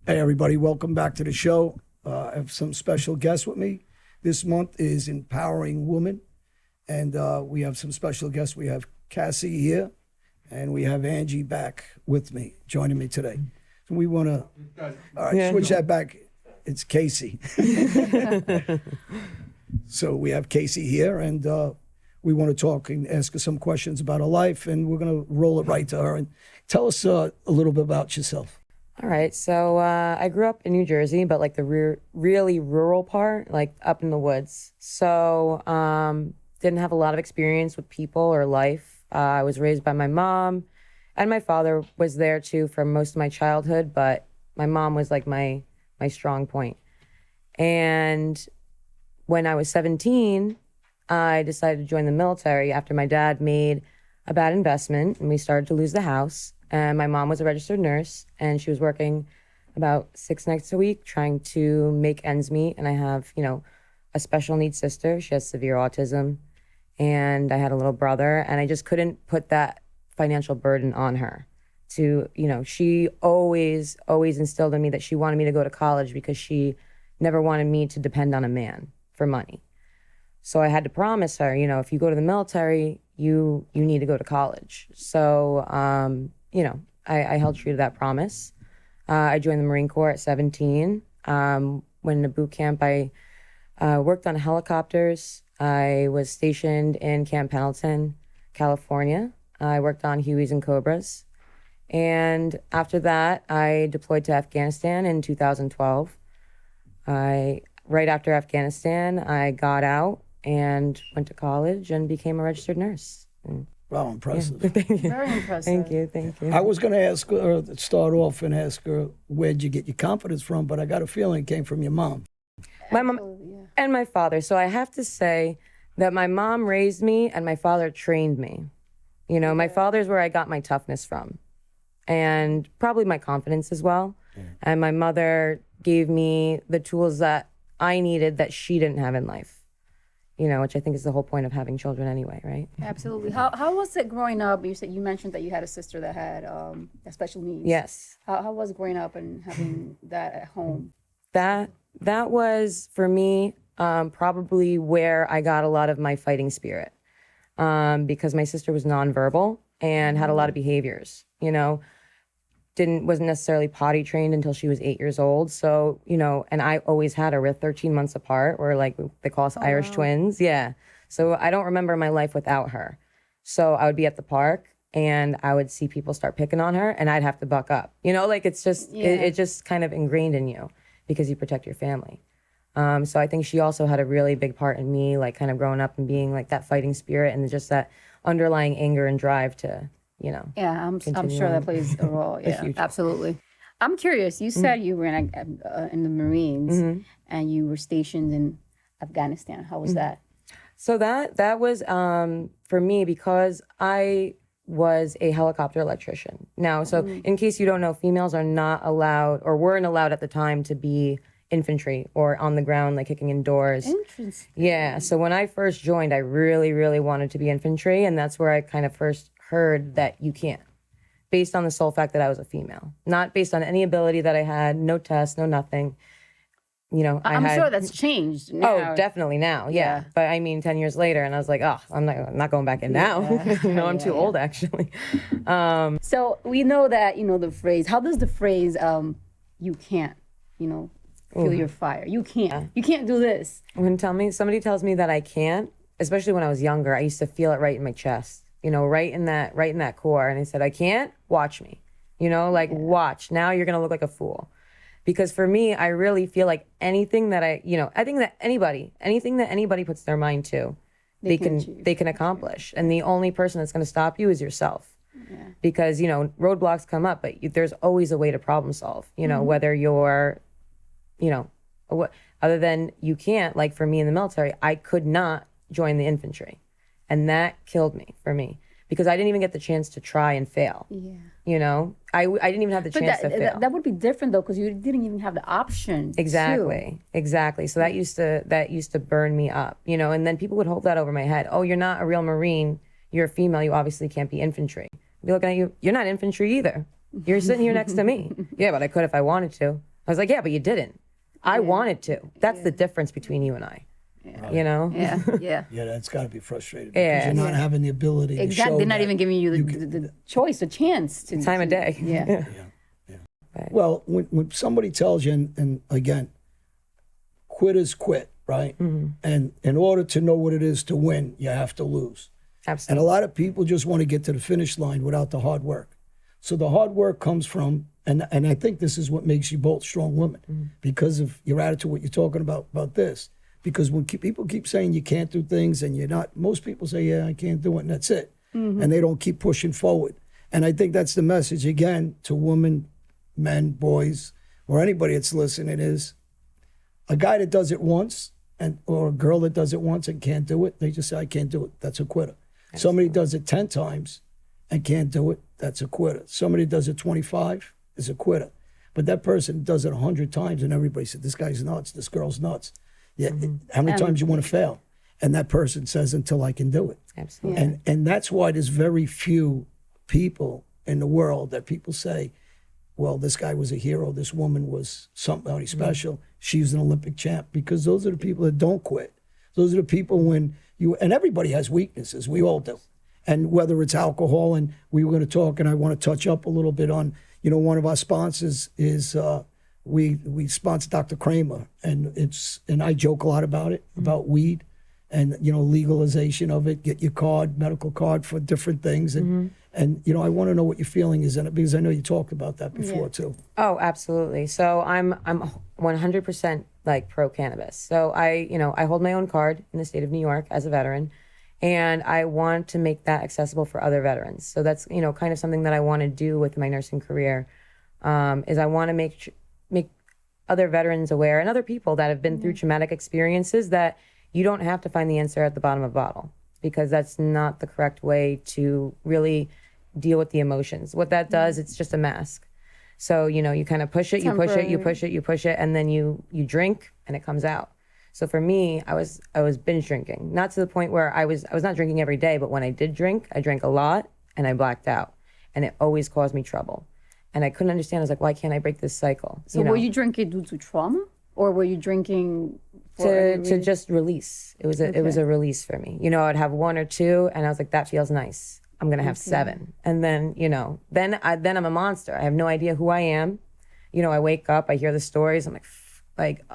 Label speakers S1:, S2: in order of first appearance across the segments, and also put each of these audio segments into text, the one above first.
S1: Hey, everybody, welcome back to the show. I have some special guests with me. This month is Empowering Women, and we have some special guests. We have Cassie here, and we have Angie back with me, joining me today. So we want to switch that back. It's Casey. So we have Cassie here, and we want to talk and ask her some questions about her life, and we're going to roll it right to her. And tell us a little bit about yourself.
S2: All right, so I grew up in New Jersey, but like the really rural part, like up in the woods. So didn't have a lot of experience with people or life. I was raised by my mom, and my father was there too for most of my childhood, but my mom was like my strong point. And when I was 17, I decided to join the military after my dad made a bad investment and we started to lose the house. And my mom was a registered nurse, and she was working about 6 nights a week trying to make ends meet. And I have, a special needs sister. She has severe autism. And I had a little brother, and I just couldn't put that financial burden on her. She always instilled in me that she wanted me to go to college because she never wanted me to depend on a man for money. So I had to promise her, if you go to the military, you need to go to college. So, I held true to that promise. I joined the Marine Corps at 17. Went into boot camp. I worked on helicopters. I was stationed in Camp Pendleton, California. I worked on Hueys and Cobras. And after that, I deployed to Afghanistan in 2012. Right after Afghanistan, I got out and went to college and became a registered nurse.
S1: Wow, impressive.
S2: Yeah. Thank you.
S3: Very impressive.
S2: Thank you.
S1: I was going to ask her, start off and ask her, where'd you get your confidence from? But I got a feeling it came from your mom.
S2: My mom and my father. So I have to say that my mom raised me and my father trained me. My father's where I got my toughness from and probably my confidence as well. Yeah. And my mother gave me the tools that I needed that she didn't have in life. Which I think is the whole point of having children anyway, right?
S3: Absolutely. How was it growing up? You mentioned that you had a sister that had special needs.
S2: Yes.
S3: How was it growing up and having that at home?
S2: That was, for me, probably where I got a lot of my fighting spirit. Because my sister was nonverbal and had a lot of behaviors, wasn't necessarily potty trained until she was 8 years old. So, and I always had her. We're 13 months apart. We're like, they call us Irish twins. Yeah. So I don't remember my life without her. So I would be at the park and I would see people start picking on her and I'd have to buck up. It's just, it just kind of ingrained in you because you protect your family. So I think she also had a really big part in me, like kind of growing up and being like that fighting spirit and just that underlying anger and drive to,
S3: Yeah, I'm sure that plays a role. Yeah, absolutely. I'm curious. You said you were in the Marines and you were stationed in Afghanistan. How was that?
S2: So that was for me because I was a helicopter electrician. Now, so in case you don't know, females are not allowed or weren't allowed at the time to be infantry or on the ground, like kicking in doors.
S3: Interesting.
S2: Yeah. So when I first joined, I really, really wanted to be infantry, and that's where I kind of first heard that you can't, based on the sole fact that I was a female, not based on any ability that I had, no tests, no nothing.
S3: I'm sure that's changed now.
S2: Oh, definitely now, yeah. But I mean, 10 years later, and I was like, oh, I'm not going back in now. I'm too old, actually.
S3: So we know that, the phrase, how does the phrase, you can't, feel your fire? You can't do this.
S2: When somebody tells me that I can't, especially when I was younger, I used to feel it right in my chest. Right in that core. And I said, I can't, watch me, watch. Now you're going to look like a fool. Because for me, I really feel like anything that I think that anything that anybody puts their mind to, they can accomplish. And the only person that's going to stop you is yourself. Yeah. Because, roadblocks come up, but there's always a way to problem solve, whether you're, other than you can't, like for me in the military, I could not join the infantry. And that killed me, for me, because I didn't even get the chance to try and fail. Yeah. I didn't even have the chance to fail.
S3: That would be different though, because you didn't even have the option.
S2: Exactly. So that used to burn me up, and then people would hold that over my head. Oh, you're not a real Marine. You're a female. You obviously can't be infantry. I'd be looking at you. You're not infantry either. You're sitting here next to me. Yeah, but I could if I wanted to. I was like, yeah, but you didn't. I wanted to. That's the difference between you and I. You know?
S3: Yeah, yeah.
S1: Yeah, that's got to be frustrating
S2: Yeah.
S1: because you're not having the ability to show
S3: Exactly. They're not
S1: that
S3: even giving you the choice, a chance to.
S2: Time of day.
S3: Yeah.
S1: Well, when somebody tells you, and again, quitters quit, right? And in order to know what it is to win, you have to lose. And
S2: Absolutely.
S1: a lot of people just want to get to the finish line without the hard work. So the hard work comes from, and I think this is what makes you both strong women, because of your attitude, what you're talking about this. Because when people keep saying you can't do things and you're not, most people say, yeah, I can't do it, and that's it. And they don't keep pushing forward. And I think that's the message, again, to women, men, boys, or anybody that's listening is a guy that does it once or a girl that does it once and can't do it, they just say, I can't do it. That's a quitter. Somebody does it 10 times and can't do it, that's a quitter. Somebody does it 25 is a quitter. But that person does it 100 times and everybody said, this guy's nuts, this girl's nuts. Yeah, how many times you want to fail? And that person says, until I can do it.
S2: Absolutely.
S1: And that's why there's very few people in the world that people say, well, this guy was a hero, this woman was somebody special, she was an Olympic champ, because those are the people that don't quit. Those are the people when you, and everybody has weaknesses, we all do. And whether it's alcohol, and we were going to talk, and I want to touch up a little bit on, one of our sponsors is, we sponsor Dr. Kramer, and I joke a lot about it, about weed, and legalization of it. Get your medical card for different things, and I want to know what your feeling is in it, because I know you talked about that before too.
S2: Oh, absolutely. So I'm 100% like pro cannabis. So I hold my own card in the state of New York as a veteran, and I want to make that accessible for other veterans. So that's kind of something that I want to do with my nursing career, is I want to make other veterans aware and other people that have been through traumatic experiences that you don't have to find the answer at the bottom of a bottle, because that's not the correct way to really deal with the emotions. What that does, it's just a mask. So, you kind of push it, you push it, you push it, you push it, and then you drink and it comes out. So for me, I was binge drinking, not to the point where I was not drinking every day, but when I did drink, I drank a lot and I blacked out, and it always caused me trouble. And I couldn't understand. I was like, why can't I break this cycle?
S3: So were you drinking due to trauma, or were you drinking
S2: to just release? It was a release for me. I'd have one or two, and I was like, that feels nice. I'm gonna have 7, and then then I'm a monster. I have no idea who I am. I wake up, I hear the stories, I'm like,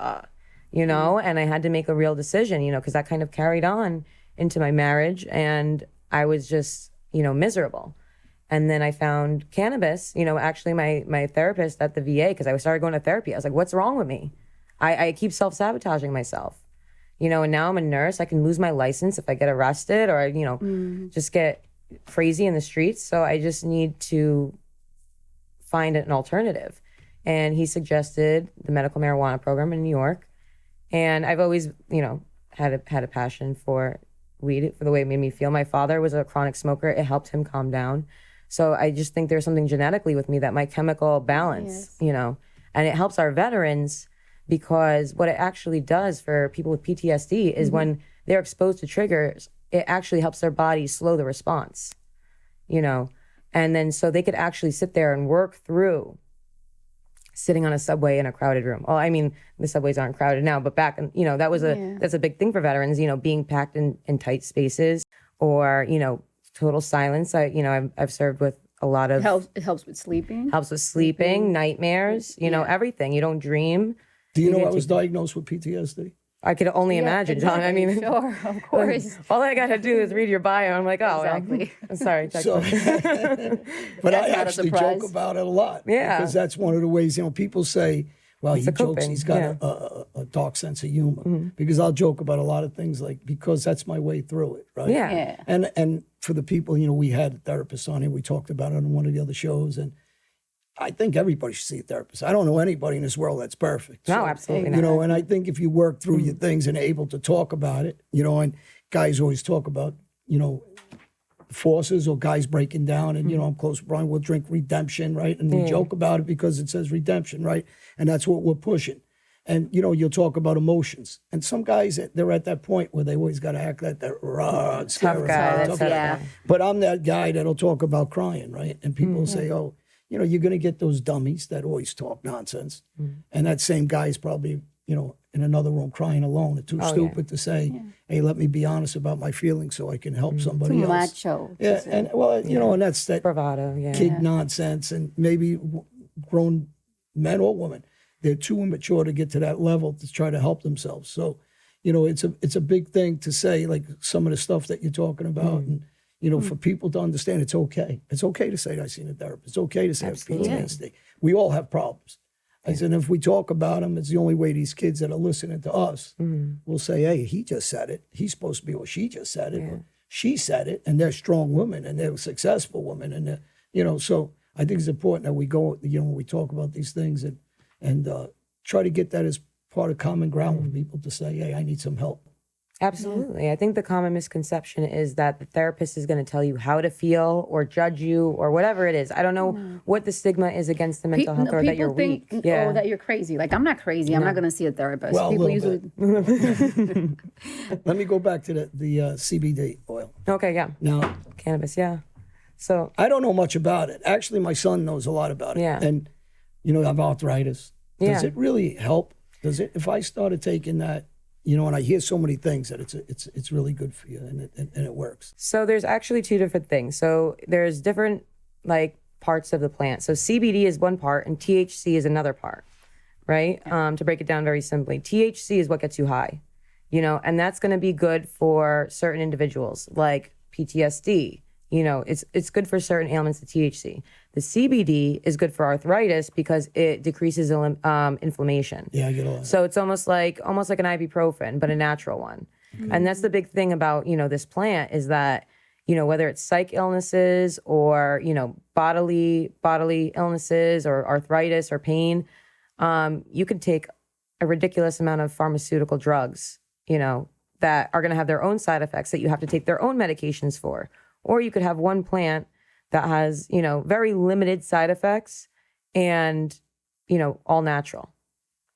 S2: and I had to make a real decision, because that kind of carried on into my marriage, and I was just miserable. And then I found cannabis, actually my therapist at the VA, because I started going to therapy. I was like, what's wrong with me? I keep self-sabotaging myself, and now I'm a nurse. I can lose my license if I get arrested, or, just get crazy in the streets. So I just need to find an alternative. And he suggested the medical marijuana program in New York. And I've always, had a passion for weed, for the way it made me feel. My father was a chronic smoker. It helped him calm down. So I just think there's something genetically with me that my chemical balance, and it helps our veterans, because what it actually does for people with PTSD is when they're exposed to triggers, it actually helps their body slow the response, and then so they could actually sit there and work through sitting on a subway in a crowded room. Well, I mean, the subways aren't crowded now, but back, that's a big thing for veterans, being packed in tight spaces, or, total silence. I've served with a lot of...
S3: It helps with sleeping.
S2: Helps with sleeping, nightmares, everything. You don't dream.
S1: Do you know I was diagnosed with PTSD?
S2: I could only imagine, John. I mean,
S3: sure, of course.
S2: All I gotta do is read your bio. I'm like, oh,
S3: exactly.
S2: I'm sorry.
S1: So, but I actually joke about it a lot.
S2: Yeah.
S1: Because that's one of the ways, people say, well, he jokes,
S2: coping.
S1: he's got a dark sense of humor. Because I'll joke about a lot of things, because that's my way through it, right?
S2: Yeah.
S1: And for the people, we had a therapist on here. We talked about it on one of the other shows, and I think everybody should see a therapist. I don't know anybody in this world that's perfect.
S2: No, absolutely not.
S1: And I think if you work through your things and are able to talk about it, and guys always talk about, forces or guys breaking down, and, I'm close to Brian, we'll drink redemption, right? And we joke about it because it says redemption, right? And that's what we're pushing. And, you'll talk about emotions. And some guys, they're at that point where they always got to act like they're
S2: Tough guy.
S1: But I'm that guy that'll talk about crying, right? And people say, oh, you're going to get those dummies that always talk nonsense. And that same guy is probably, in another room crying alone and too stupid to say, hey, let me be honest about my feelings so I can help somebody
S3: Too
S1: else.
S3: macho.
S1: Yeah, and well, and that's that
S2: Bravado,
S1: kid nonsense, and maybe grown men or women, they're too immature to get to that level to try to help themselves. So, it's a big thing to say, like some of the stuff that you're talking about, and for people to understand it's okay. It's okay to say I've seen a therapist. It's okay to say I have PTSD. We all have problems. I said, if we talk about them, it's the only way these kids that are listening to us will say, hey, he just said it. He's supposed to be, or she just said it, or she said it, and they're strong women, and they're successful women, and they're, so I think it's important that we go, when we talk about these things and try to get that as part of common ground with people to say, hey, I need some help.
S2: Absolutely. I think the common misconception is that the therapist is going to tell you how to feel or judge you or whatever it is. I don't know what the stigma is against the mental health or that you're
S3: think,
S2: weak.
S3: Oh, that you're crazy. Like, I'm not crazy. I'm not going to see a therapist.
S1: Well,
S3: People
S1: a
S3: usually.
S1: Let me go back to the CBD oil.
S2: Okay, yeah.
S1: Now,
S2: Cannabis, yeah. So
S1: I don't know much about it. Actually, my son knows a lot about it.
S2: Yeah.
S1: And, I have arthritis. Does
S2: Yeah.
S1: it really help? Does it, if I started taking that, and I hear so many things that it's really good for you and it works.
S2: So there's actually two different things. So there's different parts of the plant. So CBD is one part and THC is another part, right? To break it down very simply, THC is what gets you high, and that's going to be good for certain individuals like PTSD. It's good for certain ailments, the THC. The CBD is good for arthritis because it decreases inflammation.
S1: Yeah, I get all that.
S2: So it's almost like an ibuprofen, but a natural one. And that's the big thing about, this plant is that, whether it's psych illnesses or, bodily illnesses or arthritis or pain, you can take a ridiculous amount of pharmaceutical drugs, that are going to have their own side effects that you have to take their own medications for. Or you could have one plant that has, very limited side effects and, all natural.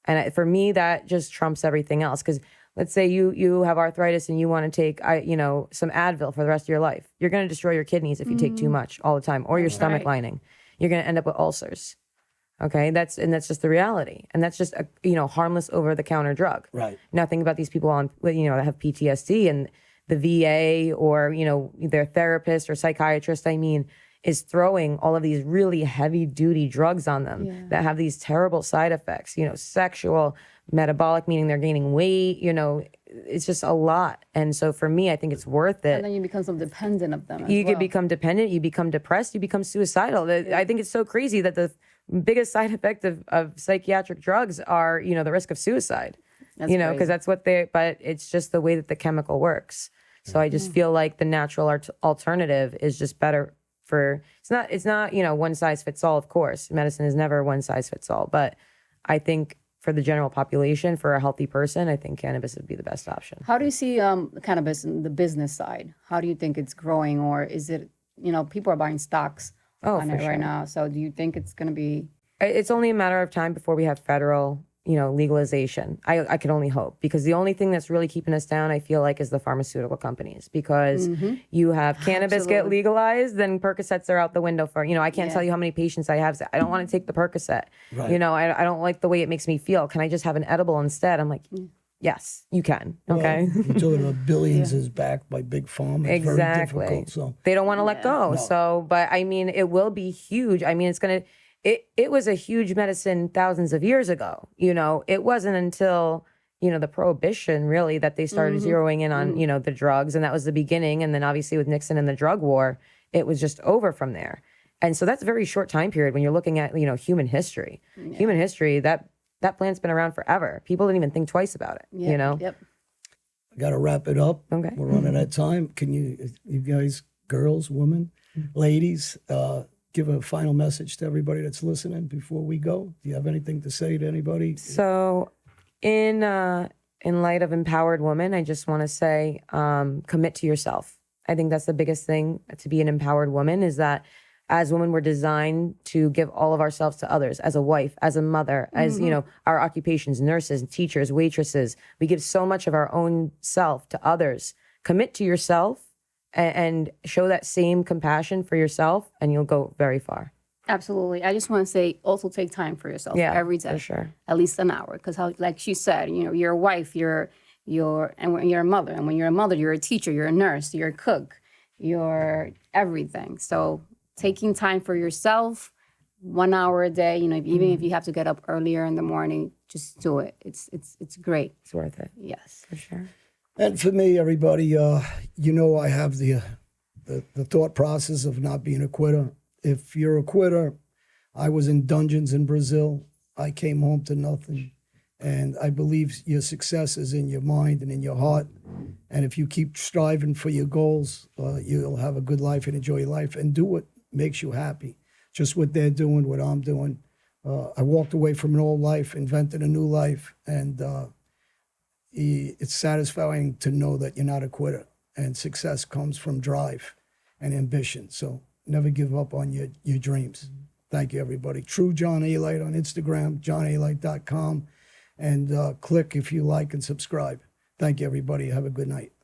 S2: And for me, that just trumps everything else. Because let's say you have arthritis and you want to take, some Advil for the rest of your life. You're going to destroy your kidneys if you take too much all the time, or your stomach lining. You're going to end up with ulcers. Okay, that's just the reality, and that's just a harmless over-the-counter drug.
S1: Right.
S2: Now think about these people that have PTSD and the VA or their therapist or psychiatrist. Is throwing all of these really heavy-duty drugs on them that have these terrible side effects. Sexual, metabolic, meaning they're gaining weight. It's just a lot. And so for me, I think it's worth it.
S3: And then you become so dependent of them.
S2: You could become dependent. You become depressed. You become suicidal. I think it's so crazy that the biggest side effect of psychiatric drugs are, the risk of suicide. Because that's what but it's just the way that the chemical works. So I just feel like the natural alternative is just better for, it's not, one size fits all, of course. Medicine is never one size fits all. But I think for the general population, for a healthy person, I think cannabis would be the best option.
S3: How do you see cannabis in the business side? How do you think it's growing, or is it, people are buying stocks on it right now. So do you think it's going to be?
S2: It's only a matter of time before we have federal, legalization. I can only hope, because the only thing that's really keeping us down, I feel like, is the pharmaceutical companies, because you have cannabis get legalized, then Percocets are out the window for, I can't tell you how many patients I have. I don't want to take the Percocet. Right. I don't like the way it makes me feel. Can I just have an edible instead? I'm like, yes, you can. Okay.
S1: Well, you're talking about billions is backed by big pharma. It's
S2: exactly.
S1: very difficult, so
S2: they don't want to let go. No. So, but it will be huge. It's going to, it was a huge medicine thousands of years ago. It wasn't until, the prohibition really that they started zeroing in on, the drugs. And that was the beginning. And then obviously with Nixon and the drug war, it was just over from there. And so that's a very short time period when you're looking at, human history. Yeah. Human history, that plant's been around forever. People didn't even think twice about it,
S3: Yep.
S1: I got to wrap it up.
S2: Okay.
S1: We're running out of time. Can you guys, girls, women, ladies, give a final message to everybody that's listening before we go? Do you have anything to say to anybody?
S2: So in light of empowered women, I just want to say, commit to yourself. I think that's the biggest thing to be an empowered woman, is that as women, we're designed to give all of ourselves to others, as a wife, as a mother, as, our occupations, nurses, teachers, waitresses. We give so much of our own self to others. Commit to yourself and show that same compassion for yourself, and you'll go very far.
S3: Absolutely. I just want to say, also take time for yourself every day,
S2: for sure.
S3: at least an hour. Because like she said, you're a wife, and when you're a mother, and when you're a mother, you're a teacher, you're a nurse, you're a cook, you're everything. So taking time for yourself, 1 hour a day, even if you have to get up earlier in the morning, just do it. It's great.
S2: It's worth it.
S3: Yes,
S2: For sure.
S1: And for me, everybody, I have the thought process of not being a quitter. If you're a quitter, I was in dungeons in Brazil. I came home to nothing. And I believe your success is in your mind and in your heart. And if you keep striving for your goals, you'll have a good life and enjoy your life and do what makes you happy. Just what they're doing, what I'm doing. I walked away from an old life, invented a new life. And it's satisfying to know that you're not a quitter. And success comes from drive and ambition. So never give up on your dreams. Thank you, everybody. True John Alite on Instagram, johnalite.com. And click if you like and subscribe. Thank you, everybody. Have a good night.